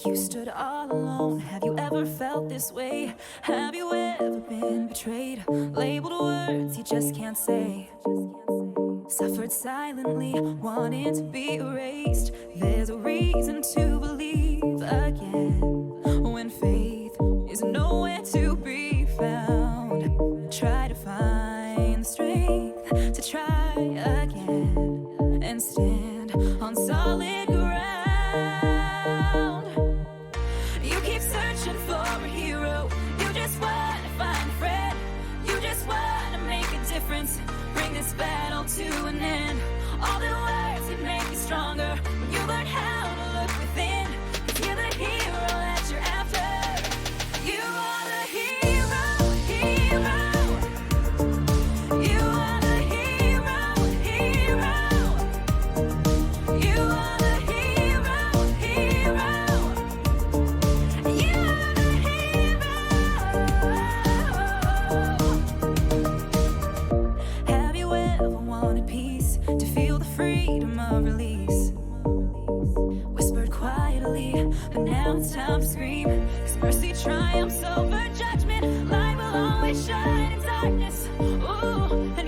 You stood all alone. Have you ever felt this way? Have you ever been betrayed? Labeled words you just can't say. Suffered silently, wanting to be erased. There's a reason to believe again when faith is nowhere to be found. Try to find the strength to try again and stand on solid ground. You keep searching for a hero. You just want to find a friend. You just want to make a difference. Bring this battle to an end. All the words can make you stronger when you learn how to look within. 'Cause you're the hero that you're after. You are the hero, hero. You are the hero, hero. You are the hero, hero. You are the hero. Have you ever wanted peace, to feel the freedom of release? Whispered quietly, but now it's time to scream. 'Cause mercy triumphs over judgment. Light will always shine in darkness. Ooh, and